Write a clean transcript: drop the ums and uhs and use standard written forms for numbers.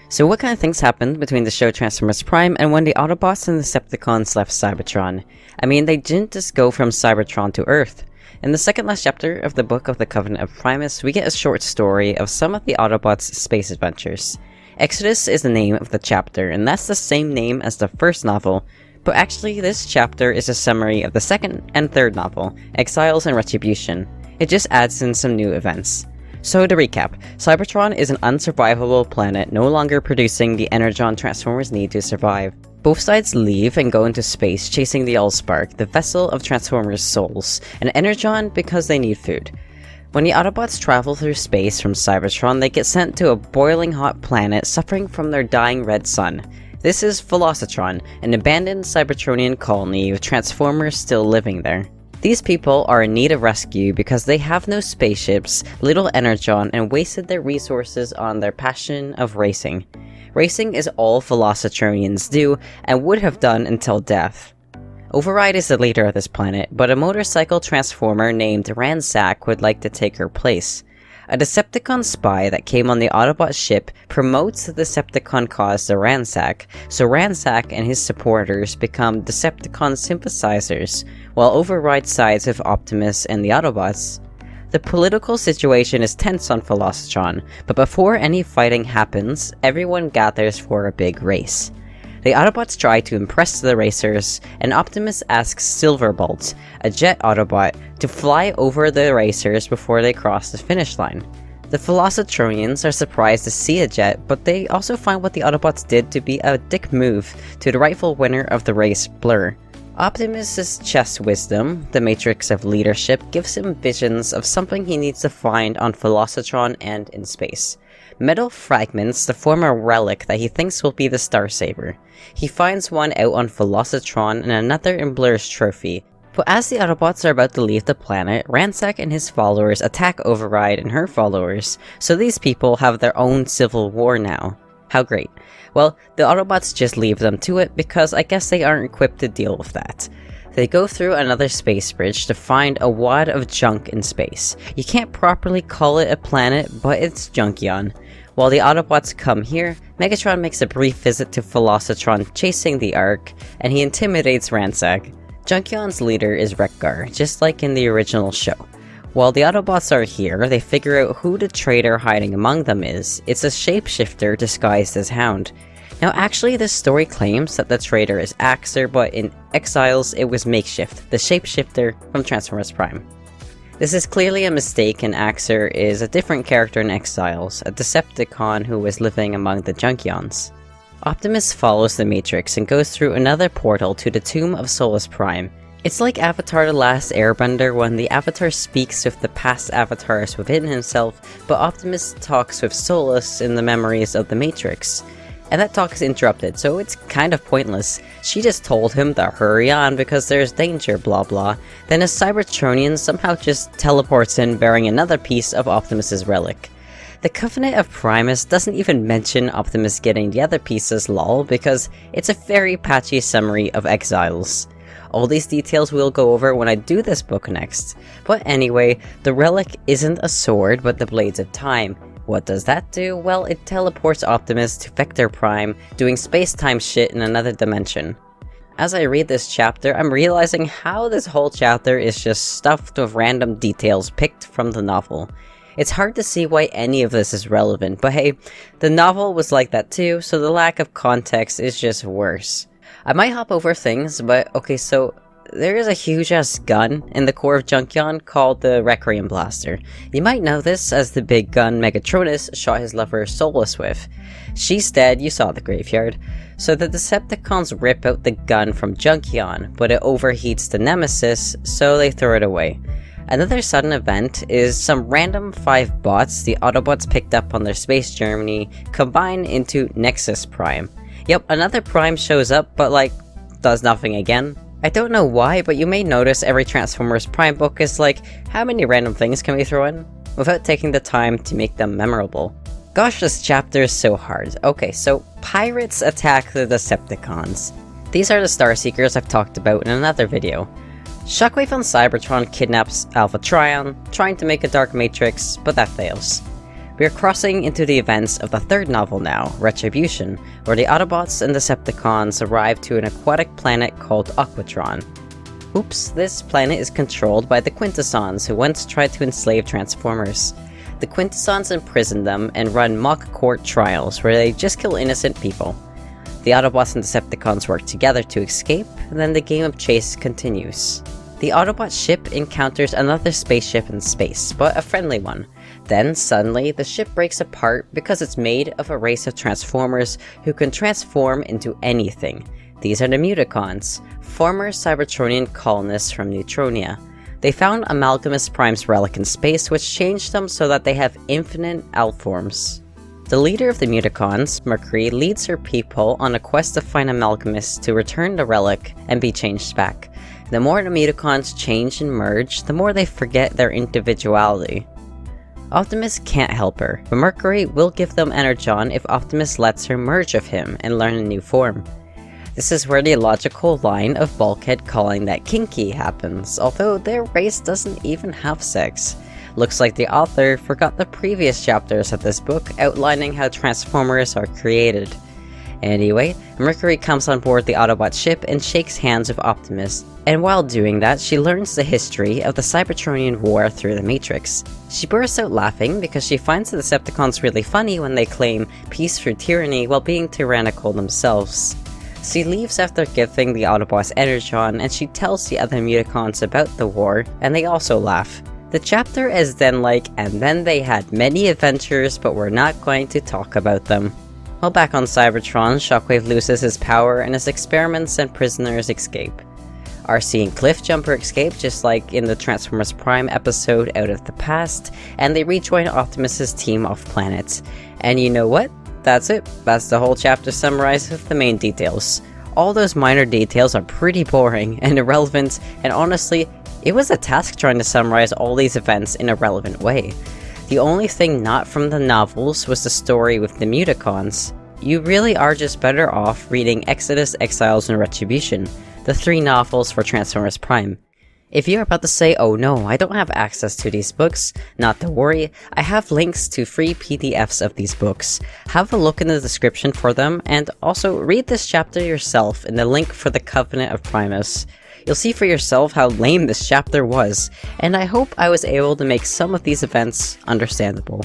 So what kind of things happened between the show Transformers Prime and when the Autobots and Decepticons left Cybertron? I mean, they didn't just go from Cybertron to Earth. In the second last chapter of the book of the Covenant of Primus, we get a short story of some of the Autobots' space adventures. Exodus is the name of the chapter, and that's the same name as the first novel, but actually this chapter is a summary of the second and third novel, Exiles and Retribution. It just adds in some new events. So to recap, Cybertron is an unsurvivable planet no longer producing the energon Transformers need to survive. Both sides leave and go into space chasing the Allspark, the vessel of Transformers' souls, and energon because they need food. When the Autobots travel through space from Cybertron, they get sent to a boiling hot planet suffering from their dying red sun. This is Velocitron, an abandoned Cybertronian colony with Transformers still living there. These people are in need of rescue because they have no spaceships, little energon, and wasted their resources on their passion of racing. Racing is all Velocitronians do, and would have done until death. Override is the leader of this planet, but a motorcycle transformer named Ransack would like to take her place. A Decepticon spy that came on the Autobot ship promotes the Decepticon cause to Ransack, so Ransack and his supporters become Decepticon sympathizers, while Override sides with Optimus and the Autobots. The political situation is tense on Velocitron, but before any fighting happens, everyone gathers for a big race. The Autobots try to impress the racers, and Optimus asks Silverbolt, a jet Autobot, to fly over the racers before they cross the finish line. The Velocitronians are surprised to see a jet, but they also find what the Autobots did to be a dick move to the rightful winner of the race, Blur. Optimus's chess wisdom, the matrix of leadership, gives him visions of something he needs to find on Velocitron and in space. Metal fragments to form a relic that he thinks will be the Star Saber. He finds one out on Velocitron and another in Blur's trophy. But as the Autobots are about to leave the planet, Ransack and his followers attack Override and her followers, so these people have their own civil war now. How great. Well, the Autobots just leave them to it because I guess they aren't equipped to deal with that. They go through another space bridge to find a wad of junk in space. You can't properly call it a planet, but it's Junkion. While the Autobots come here, Megatron makes a brief visit to Velocitron chasing the Ark, and he intimidates Ransack. Junkion's leader is Wreck-Gar, just like in the original show. While the Autobots are here, they figure out who the traitor hiding among them is. It's a shapeshifter disguised as Hound. Now actually this story claims that the traitor is Axer, but in Exiles it was Makeshift, the shapeshifter from Transformers Prime. This is clearly a mistake, and Axer is a different character in Exiles, a Decepticon who was living among the Junkions. Optimus follows the Matrix and goes through another portal to the Tomb of Solus Prime. It's like Avatar: The Last Airbender when the Avatar speaks with the past avatars within himself, but Optimus talks with Solus in the memories of the Matrix. And that talk is interrupted, so it's kind of pointless. She just told him to hurry on because there's danger, blah blah. Then a Cybertronian somehow just teleports in bearing another piece of Optimus's relic. The Covenant of Primus doesn't even mention Optimus getting the other pieces, lol, because it's a very patchy summary of Exiles. All these details we'll go over when I do this book next. But anyway, the relic isn't a sword but the Blades of Time. What does that do? Well, it teleports Optimus to Vector Prime, doing space-time shit in another dimension. As I read this chapter, I'm realizing how this whole chapter is just stuffed with random details picked from the novel. It's hard to see why any of this is relevant, but hey, the novel was like that too, so the lack of context is just worse. I might hop over things, but okay, so there is a huge-ass gun in the core of Junkion called the Requiem Blaster. You might know this as the big gun Megatronus shot his lover Solus with. She's dead, you saw the graveyard. So the Decepticons rip out the gun from Junkion, but it overheats the Nemesis, so they throw it away. Another sudden event is some random 5 bots the Autobots picked up on their space journey combine into Nexus Prime. Yep, another Prime shows up, but like, does nothing again. I don't know why, but you may notice every Transformers Prime book is like, how many random things can we throw in? Without taking the time to make them memorable. Gosh, this chapter is so hard. Okay, so pirates attack the Decepticons. These are the Starseekers I've talked about in another video. Shockwave on Cybertron kidnaps Alpha Trion, trying to make a Dark Matrix, but that fails. We are crossing into the events of the third novel now, Retribution, where the Autobots and Decepticons arrive to an aquatic planet called Aquatron. Oops, this planet is controlled by the Quintessons, who once tried to enslave Transformers. The Quintessons imprison them and run mock court trials where they just kill innocent people. The Autobots and Decepticons work together to escape, and then the game of chase continues. The Autobot ship encounters another spaceship in space, but a friendly one. Then, suddenly, the ship breaks apart because it's made of a race of Transformers who can transform into anything. These are the Muticons, former Cybertronian colonists from Neutronia. They found Amalgamus Prime's relic in space, which changed them so that they have infinite outforms. The leader of the Muticons, Mercury, leads her people on a quest to find Amalgamus to return the relic and be changed back. The more the Muticons change and merge, the more they forget their individuality. Optimus can't help her, but Mercury will give them Energon if Optimus lets her merge with him and learn a new form. This is where the illogical line of Bulkhead calling that kinky happens, although their race doesn't even have sex. Looks like the author forgot the previous chapters of this book outlining how Transformers are created. Anyway, Mercury comes on board the Autobot ship and shakes hands with Optimus, and while doing that, she learns the history of the Cybertronian War through the Matrix. She bursts out laughing because she finds the Decepticons really funny when they claim peace through tyranny while being tyrannical themselves. She leaves after giving the Autobots Energon, and she tells the other Muticons about the war, and they also laugh. The chapter is then like, and then they had many adventures, but we're not going to talk about them. While back on Cybertron, Shockwave loses his power and his experiments and prisoners escape. RC and Cliffjumper escape just like in the Transformers Prime episode Out of the Past, and they rejoin Optimus's team off-planet. And you know what? That's it. That's the whole chapter summarized with the main details. All those minor details are pretty boring and irrelevant, and honestly, it was a task trying to summarize all these events in a relevant way. The only thing not from the novels was the story with the Muticons. You really are just better off reading Exodus, Exiles, and Retribution, the 3 novels for Transformers Prime. If you're about to say, oh no, I don't have access to these books, not to worry, I have links to free PDFs of these books. Have a look in the description for them, and also read this chapter yourself in the link for the Covenant of Primus. You'll see for yourself how lame this chapter was, and I hope I was able to make some of these events understandable.